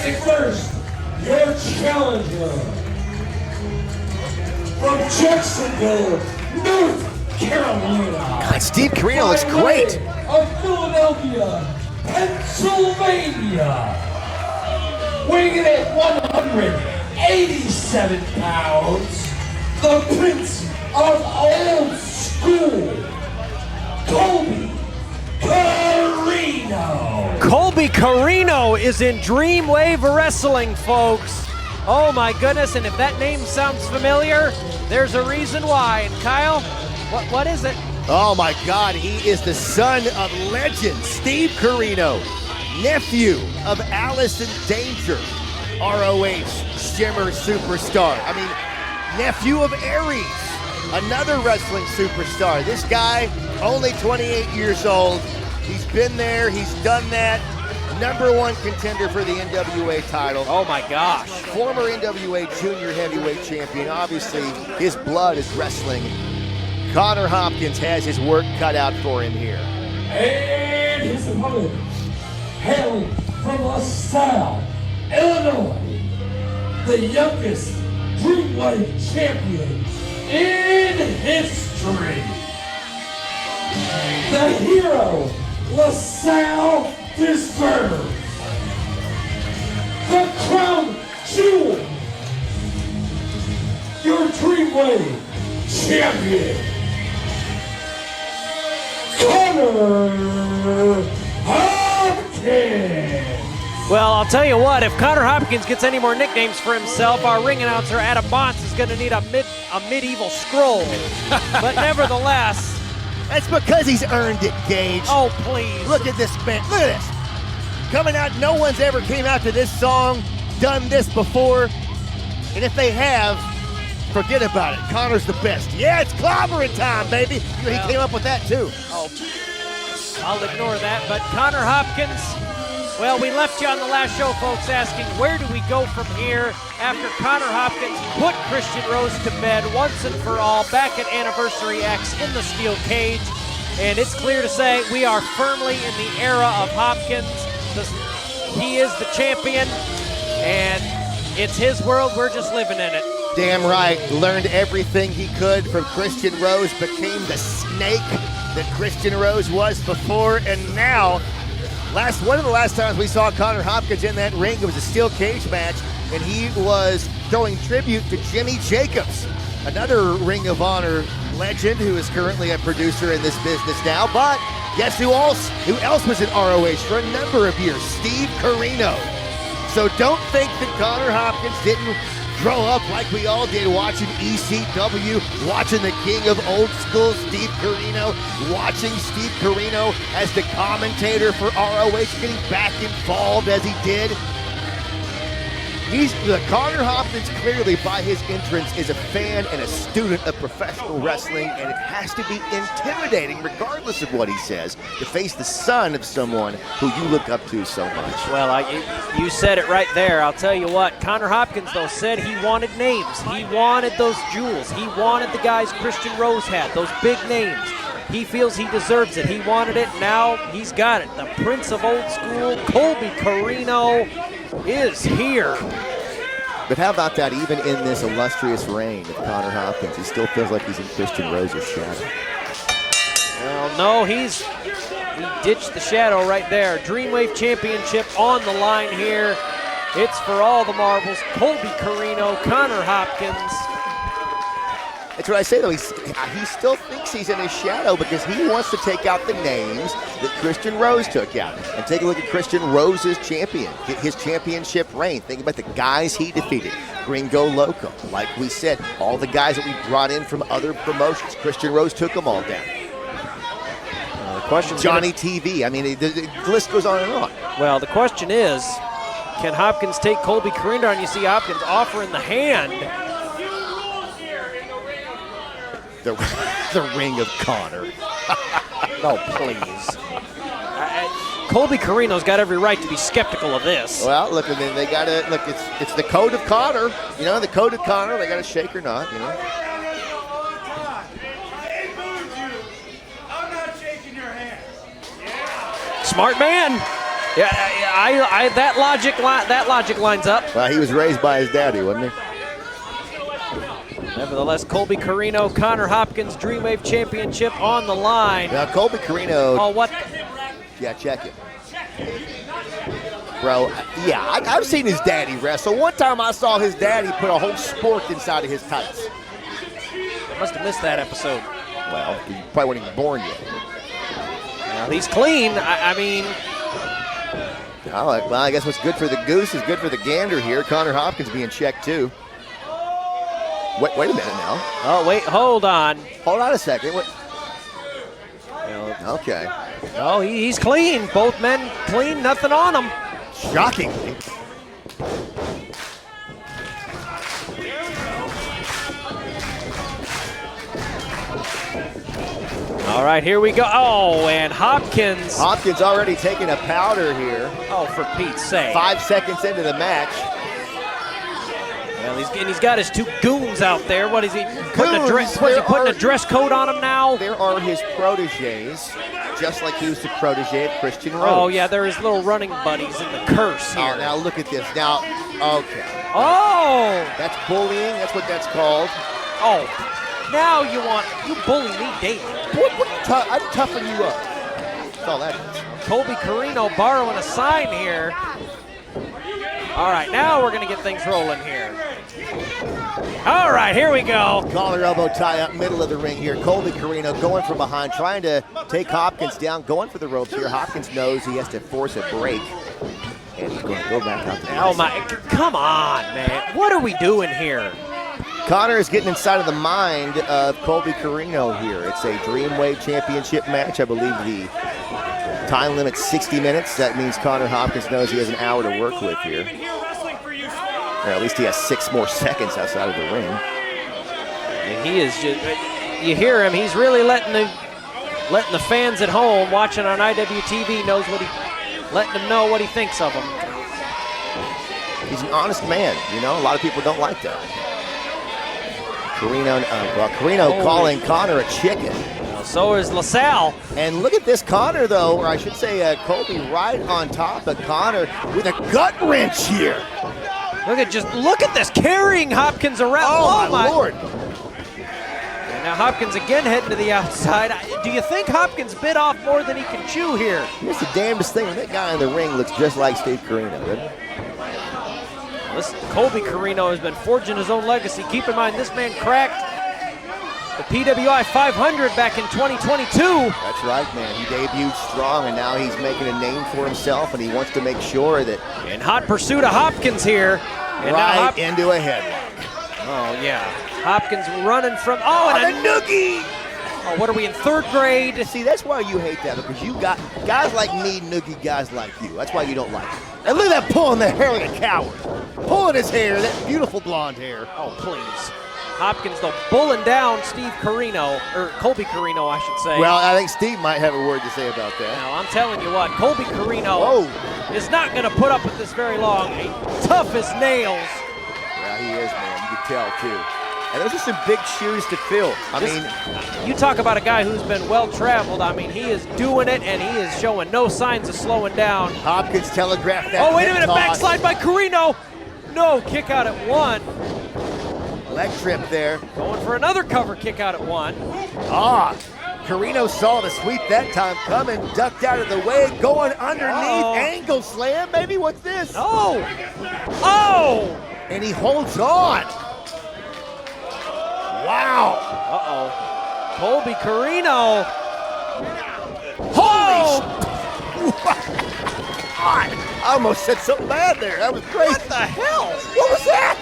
Introducing first, your challenger. From Jacksonville, North Carolina. God, Steve Corino looks great. Of Philadelphia, Pennsylvania. Weighing in at 187 pounds, the Prince of Old School, Colby Corino. Colby Corino is in DREAMWAVE Wrestling, folks. Oh my goodness, and if that name sounds familiar, there's a reason why. And Kyle, what is it? Oh my God, he is the son of legend Steve Corino, nephew of Alice in Danger, ROH Shimmer superstar. I mean, nephew of Aries, another wrestling superstar. This guy, only 28 years old. He's been there, he's done that. #1 contender for the NWA title. Oh my gosh. Former NWA junior heavyweight champion. Obviously, his blood is wrestling. Connor Hopkins has his work cut out for him here. And his opponent, hailing from LaSalle, Illinois, the youngest DREAMWAVE champion in history. The hero LaSalle deserves. The crown jewel, your DREAMWAVE champion, Connor Hopkins. Well, I'll tell you what, if Connor Hopkins gets any more nicknames for himself, our ring announcer, Adam Bonts, is going to need a medieval scroll. But nevertheless... That's because he's earned it, Gage. Oh, please. Look at this man. Look at this. Coming out, no one's ever came out to this song, done this before. And if they have, forget about it. Connor's the best. Yeah, it's clobbering time, baby. He came up with that, too. Oh, I'll ignore that. But Connor Hopkins, well, we left you on the last show, folks, asking where do we go from here after Connor Hopkins put Christian Rose to bed once and for all back at Anniversary X in the steel cage. And it's clear to say we are firmly in the era of Hopkins. He is the champion, and it's his world. We're just living in it. Damn right. Learned everything he could from Christian Rose, became the snake that Christian Rose was before, and now, one of the last times we saw Connor Hopkins in that ring, it was a steel cage match, and he was throwing tribute to Jimmy Jacobs, another Ring of Honor legend who is currently a producer in this business now. But guess who else was in ROH for a number of years? Steve Corino. So don't think that Connor Hopkins didn't grow up like we all did, watching ECW, watching the king of old school, Steve Corino, watching Steve Corino as the commentator for ROH, getting back involved as he did. Connor Hopkins, clearly by his entrance, is a fan and a student of professional wrestling, and it has to be intimidating, regardless of what he says, to face the son of someone who you look up to so much. Well, you said it right there. I'll tell you what, Connor Hopkins, though, said he wanted names. He wanted those jewels. He wanted the guys Christian Rose had, those big names. He feels he deserves it. He wanted it. Now he's got it. The Prince of Old School, Colby Corino, is here. But how about that, even in this illustrious reign of Connor Hopkins, he still feels like he's in Christian Rose's shadow. Well, no, he ditched the shadow right there. DREAMWAVE Championship on the line here. It's for all the marbles. Colby Corino, Connor Hopkins. That's what I say, though. He still thinks he's in his shadow because he wants to take out the names that Christian Rose took out. And take a look at Christian Rose's his championship reign. Think about the guys he defeated. Gringo Loco. Like we said, all the guys that we brought in from other promotions, Christian Rose took them all down. Johnny TV. I mean, the list goes on and on. Well, the question is, can Hopkins take Colby Corino? And you see Hopkins offering the hand. The ring of Connor. Oh, please. Colby Corino's got every right to be skeptical of this. Well, look, I mean, they got to look. It's the code of Connor. You know, the code of Connor. They got to shake or not. You know. Smart man. Yeah, that logic lines up. Well, he was raised by his daddy, wasn't he? Nevertheless, Colby Corino, Connor Hopkins, DREAMWAVE Championship on the line. Now, Colby Corino. Oh, what? Yeah, check it. Bro, yeah, I've seen his daddy wrestle. One time I saw his daddy put a whole spork inside of his tights. I must have missed that episode. Well, he probably wasn't even born yet. Well, he's clean. I mean... Well, I guess what's good for the goose is good for the gander here. Connor Hopkins being checked, too. Wait a minute now. Oh, wait, hold on. Hold on a second. Okay. Oh, he's clean. Both men clean, nothing on them. Shockingly. All right, here we go. Oh, and Hopkins. Hopkins already taking a powder here. Oh, for Pete's sake. 5 seconds into the match. Well, he's got his two goons out there. What is he putting a dress code on him now? There are his proteges, just like he was the protege of Christian Rose. Oh yeah, they're his little running buddies in the curse here. Oh, now look at this. Now, okay. Oh! That's bullying. That's what that's called. Oh, now you bully me daily. I'd toughen you up. That's all that is. Colby Corino borrowing a sign here. All right, now we're going to get things rolling here. All right, here we go. Collar elbow tie up middle of the ring here. Colby Corino going from behind, trying to take Hopkins down, going for the ropes here. Hopkins knows he has to force a break, and he's going to go back out there. Oh, my, come on, man. What are we doing here? Connor is getting inside of the mind of Colby Corino here. It's a DREAMWAVE Championship match. I believe the time limit's 60 minutes. That means Connor Hopkins knows he has an hour to work with here. Or at least he has 6 more seconds outside of the ring. And he is just, you hear him, he's really letting the fans at home watching on IWTV letting them know what he thinks of him. He's an honest man, you know, a lot of people don't like that. Corino calling Connor a chicken. Well, so is LaSalle. And look at this Connor, though, or I should say Colby right on top of Connor with a gut wrench here. Look at this, carrying Hopkins around. Oh my Lord. And now Hopkins again heading to the outside. Do you think Hopkins bit off more than he can chew here? Here's the damnedest thing. That guy in the ring looks just like Steve Corino, doesn't he? Listen, Colby Corino has been forging his own legacy. Keep in mind, this man cracked the PWI 500 back in 2022. That's right, man. He debuted strong, and now he's making a name for himself, and he wants to make sure that... In hot pursuit of Hopkins here. And right into a headlock. Oh, yeah. Hopkins running from... Oh, and a noogie! Oh, what are we in, 3rd grade? See, that's why you hate that, because you got guys like me, noogie guys like you. That's why you don't like it. And look at that pulling the hair like a coward. Pulling his hair, that beautiful blonde hair. Oh, please. Hopkins, though, bulling down Steve Corino, or Colby Corino, I should say. Well, I think Steve might have a word to say about that. Now, I'm telling you what, Colby Corino is not going to put up with this very long. Tough as nails. Yeah, he is, man. You can tell, too. And those are some big shoes to fill. I mean, you talk about a guy who's been well-traveled. I mean, he is doing it, and he is showing no signs of slowing down. Hopkins telegraphed that. Oh, wait a minute, backslide by Corino. No, kick out at 1. Leg trip there. Going for another cover kick out at 1. Corino saw the sweep that time coming, ducked out of the way, going underneath, angle slam. Maybe what's this? Oh! And he holds on. Wow. Colby Corino. Holy I almost said something bad there. That was great. What the hell? What was that?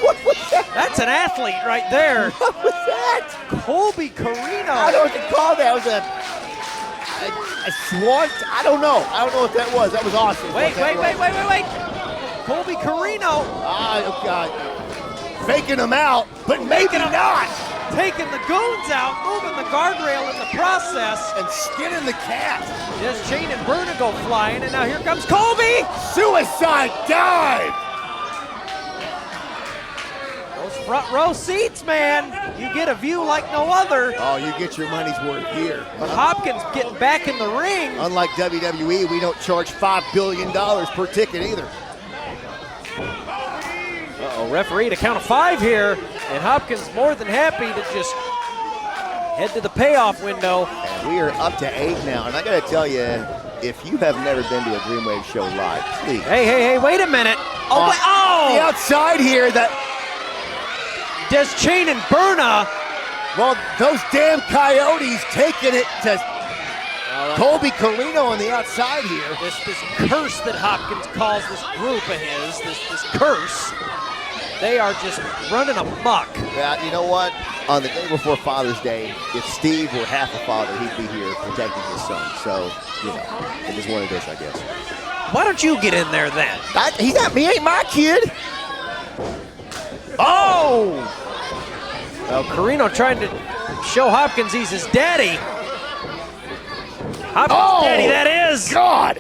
What was that? That's an athlete right there. What was that? Colby Corino. I don't know what to call that. It was a swan. I don't know. I don't know what that was. That was awesome. Wait. Colby Corino. Oh, God. Faking him out, but maybe not. Taking the goons out, moving the guardrail in the process. And skinning the cat. Just Chain and Vertigo flying, and now here comes Colby. Suicide dive. Goes Front row seats, man. You get a view like no other. Oh, you get your money's worth here. But Hopkins getting back in the ring. Unlike WWE, we don't charge $5 billion per ticket either. Uh-oh, referee to count of 5 here. And Hopkins more than happy to just head to the payoff window. And we are up to 8 now. And I got to tell you, if you have never been to a DreamWave show live, please. Hey, wait a minute. Oh, wait, The outside here, that. Des Chain and Berna. Well, those damn Coyotes taking it to Colby Corino on the outside here. This curse that Hopkins calls this group of his, this curse, they are just running amok. Yeah, you know what? On the day before Father's Day, if Steve were half a father, he'd be here protecting his son. So, you know, it is what it is, I guess. Why don't you get in there then? He ain't my kid. Oh! Well, Corino trying to show Hopkins he's his daddy. Hopkins' daddy, that is. God!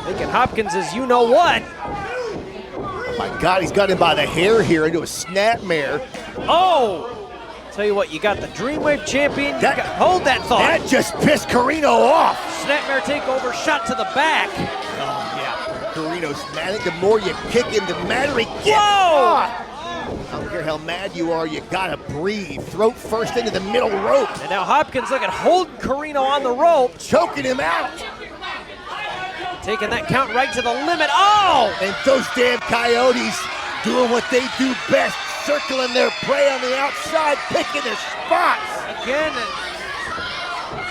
Thinking Hopkins is you know what. Oh my God, he's got him by the hair here into a snapmare. Oh! Tell you what, you got the DreamWave champion. Hold that thought. That just pissed Corino off. Snapmare takeover, shot to the back. Oh, yeah. Corino's mad. The more you kick him, the madder he gets. Whoa! I don't care how mad you are, you gotta breathe. Throat first into the middle rope. And now Hopkins looking holding Corino on the rope. Choking him out. Taking that count right to the limit. Oh! And those damn Coyotes doing what they do best. Circling their prey on the outside, picking their spots. Again,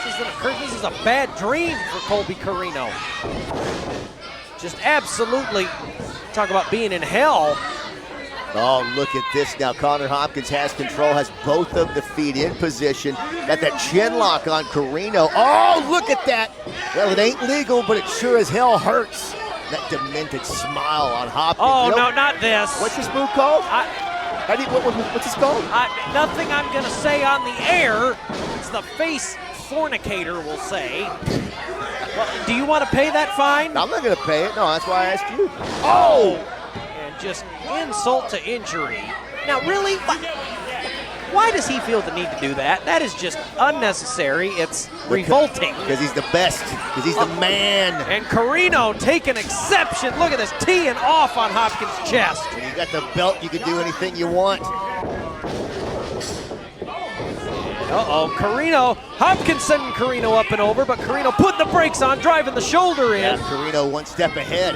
this is a bad dream for Colby Corino. Just absolutely, talk about being in hell. Oh, look at this now. Connor Hopkins has control, has both of the feet in position. Got that chin lock on Corino. Oh, look at that. Well, it ain't legal, but it sure as hell hurts. That demented smile on Hopkins. Oh, no, not this. What's this move called? What's this called? Nothing I'm going to say on the air. It's the face fornicator will say. Well, do you want to pay that fine? I'm not going to pay it. No, that's why I asked you. Oh! And just insult to injury. Now, really? Why does he feel the need to do that? That is just unnecessary. It's revolting. Because he's the best. Because he's the man. And Corino taking exception. Look at this, teeing off on Hopkins' chest. When you got the belt, you can do anything you want. Uh-oh, Corino. Hopkins sending Corino up and over, but Corino putting the brakes on, driving the shoulder in. Yeah, Corino one step ahead.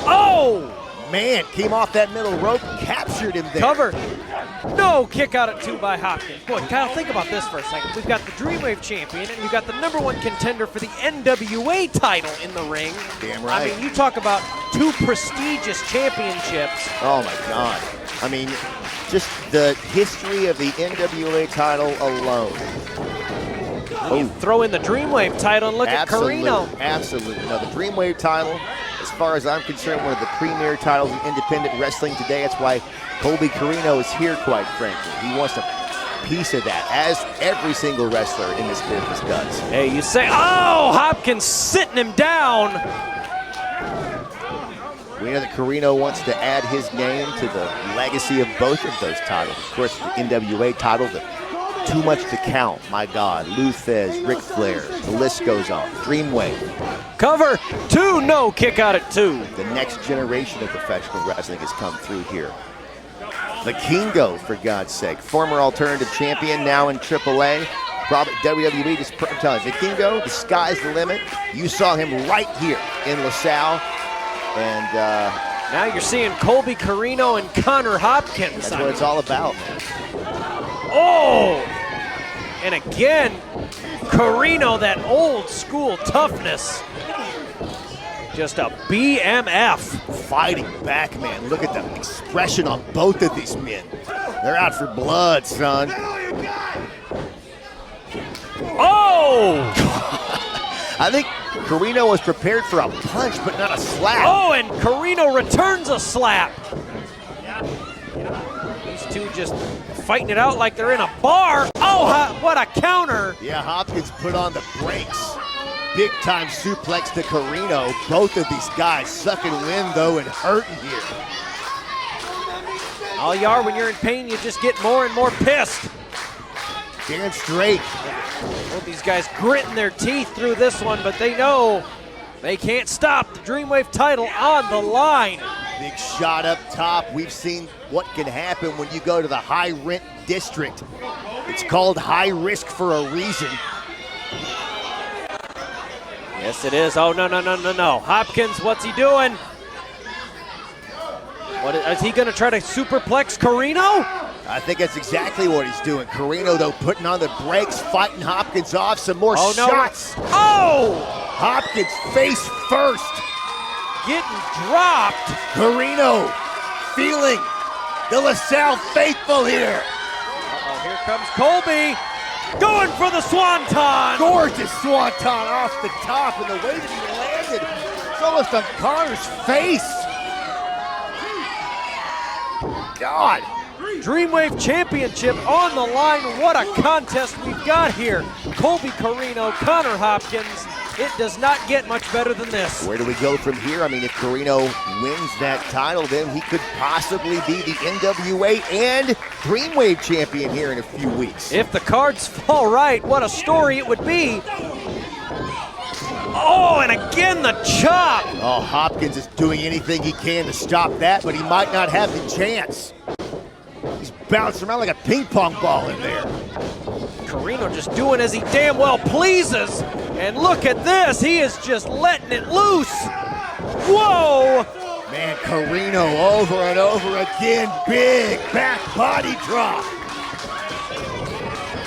Oh! Man, came off that middle rope, captured him there. Cover. No, kick out at 2 by Hopkins. Boy, Kyle, think about this for a second. We've got the DreamWave champion, and we've got the #1 contender for the NWA title in the ring. Damn right. I mean, you talk about 2 prestigious championships. Oh, my God. I mean, just the history of the NWA title alone. You throw in the DreamWave title and look at Corino. Absolutely. No, the DreamWave title, as far as I'm concerned, one of the premier titles in independent wrestling today. That's why Colby Corino is here, quite frankly. He wants a piece of that, as every single wrestler in this business does. Hey, you say, oh, Hopkins sitting him down. We know that Corino wants to add his name to the legacy of both of those titles. Of course, the NWA title, Too Much to Count, my God, Lou Thesz, Ric Flair, the list goes on. DreamWave. Cover 2, no, kick out at 2. The next generation of professional wrestling has come through here. The Kingo, for God's sake, former alternative champion, now in AAA. Probably WWE, just telling you, the Kingo, the sky's the limit. You saw him right here in LaSalle. And now you're seeing Colby Corino and Connor Hopkins. That's what it's all about, man. Oh! And again, Corino, that old school toughness. Just a BMF. Fighting back, man. Look at the expression on both of these men. They're out for blood, son. Oh! I think Corino was prepared for a punch, but not a slap. Oh, and Corino returns a slap. These two just fighting it out like they're in a bar. Oh, what a counter. Yeah, Hopkins put on the brakes. Big time suplex to Corino. Both of these guys sucking wind, though, and hurting here. All you are when you're in pain, you just get more and more pissed. Stand straight. Both these guys gritting their teeth through this one, but they know they can't stop the DREAMWAVE title on the line. Big shot up top. We've seen what can happen when you go to the high rent district. It's called high risk for a reason. Yes, it is. Oh, no. Hopkins, what's he doing? What is he going to try to superplex Corino? I think that's exactly what he's doing. Corino, though, putting on the brakes, fighting Hopkins off. Some more shots. No. Oh! Hopkins face first. Getting dropped. Corino feeling the LaSalle faithful here. Uh-oh, here comes Colby. Going for the swanton. Gorgeous swanton off the top, and the way that he landed, it's almost on Connor's face. God. DREAMWAVE Championship on the line. What a contest we've got here. Colby Corino, Connor Hopkins. It does not get much better than this. Where do we go from here? I mean, if Corino wins that title, then he could possibly be the NWA and DREAMWAVE champion here in a few weeks. If the cards fall right, what a story it would be. Oh, and again the chop. Oh, Hopkins is doing anything he can to stop that, but he might not have the chance. He's bouncing around like a ping pong ball in there. Corino just doing as he damn well pleases. And look at this, he is just letting it loose. Whoa! Man, Corino over and over again, big back body drop.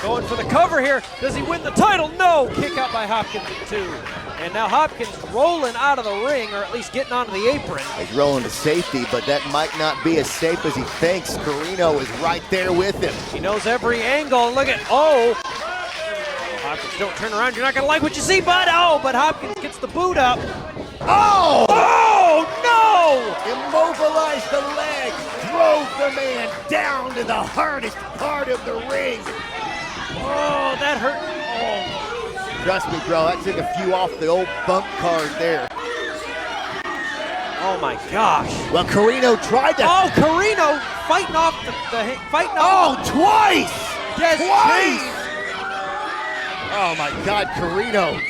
Going for the cover here. Does he win the title? No! Kick out by Hopkins at 2. And now Hopkins rolling out of the ring, or at least getting onto the apron. He's rolling to safety, but that might not be as safe as he thinks. Corino is right there with him. He knows every angle. Look at, Hopkins, don't turn around. You're not going to like what you see, bud. Oh, but Hopkins gets the boot up. Oh! Oh, no! Immobilized the leg, drove the man down to the hardest part of the ring. Oh, that hurt. Oh. Trust me, bro, that took a few off the old bump card there. Oh my gosh. Well, Corino tried to. Oh, Corino fighting off fighting off. Oh, twice! Twice! Oh my God, Corino.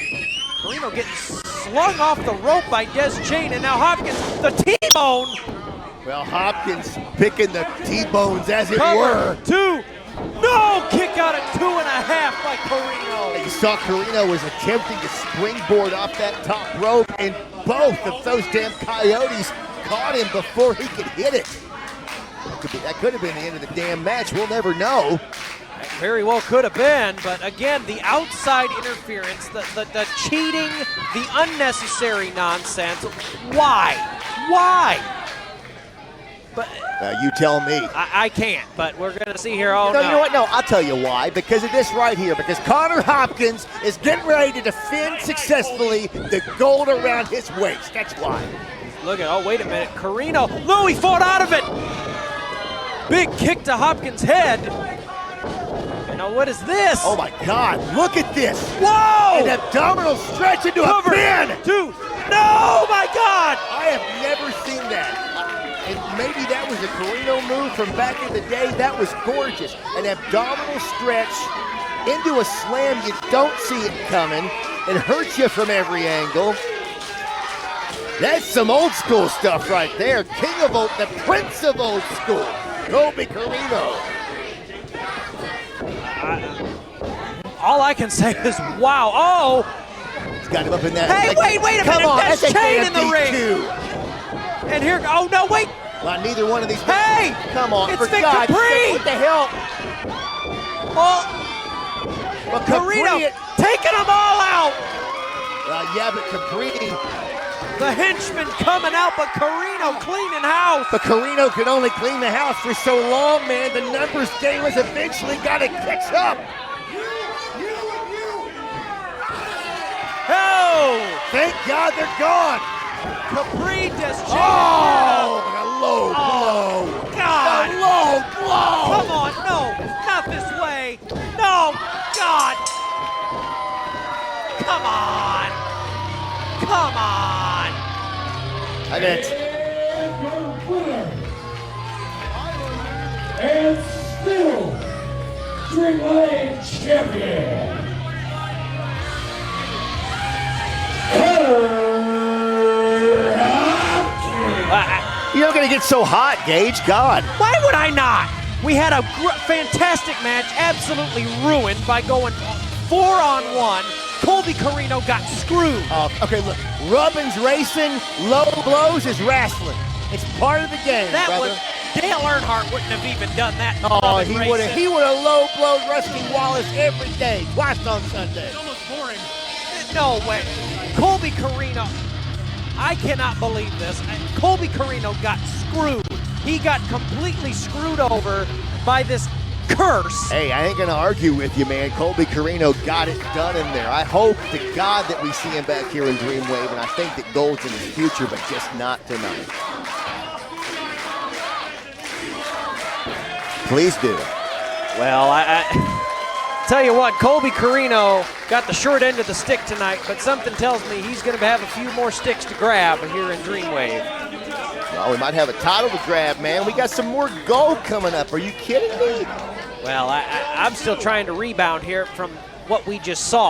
Corino getting slung off the rope by Des Chain, and now Hopkins, the T-bone. Well, Hopkins picking the T-bones as it were. 2. No! Kick out at 2.5 by Corino. You saw Corino was attempting to springboard off that top rope, and both of those damn coyotes caught him before he could hit it. That could have been the end of the damn match. We'll never know. That very well could have been, but again, the outside interference, the cheating, the unnecessary nonsense. Why? Why? But you tell me. I can't, but we're going to see here. Oh, no, you know what? No, I'll tell you why. Because of this right here. Because Connor Hopkins is getting ready to defend successfully the gold around his waist. That's why. Look at, oh, wait a minute. Corino, no, he fought out of it. Big kick to Hopkins' head. And now what is this? Oh, my God. Look at this. Whoa! An abdominal stretch into a pin. 2. No, my God. I have never seen that. And maybe that was a Corino move from back in the day. That was gorgeous. An abdominal stretch into a slam. You don't see it coming. It hurts you from every angle. That's some old school stuff right there. King of old, the prince of old school, Colby Corino. All I can say is, wow. Oh. He's got him up in that. Hey, wait a minute. Come on, that's that's Chain in the ring. DQ. And here, oh no, wait! Well, neither one of these. Hey! Come on, it's for Vic God's Capri! sake, what the hell? Oh, Well, Corino Capri, taking them all out! yeah, but Capri. The henchman coming out, but Corino cleaning house! But Corino could only clean the house for so long, man. The numbers game has eventually got to catch up. Oh! Thank God they're gone. Capri just Oh, the low blow. God! The low blow. Come on, no, not this way. No, God! Come on! Come on! I bet. And your winner, Dreamwave champion, Hopkins. You're not going to get so hot, Gage. God. Why would I not? We had a fantastic match, absolutely ruined by going 4-on-1. Colby Corino got screwed. Okay, look. Rubbing's racing, low blows is wrestling. It's part of the game, That brother. Dale Earnhardt wouldn't have even done that. Oh, he would have low blowed Rusty Wallace every day, twice on Sunday. No way. Colby Corino, I cannot believe this. Colby Corino got screwed. He got completely screwed over by this curse. Hey, I ain't gonna argue with you, man. Colby Corino got it done in there. I hope to God that we see him back here in Dreamwave, and I think that gold's in his future, but just not tonight. Please do. Well, I tell you what, Colby Corino got the short end of the stick tonight, but something tells me he's going to have a few more sticks to grab here in Dreamwave. Well, we might have a title to grab, man. We got some more gold coming up. Are you kidding me? Well, I'm still trying to rebound here from what we just saw.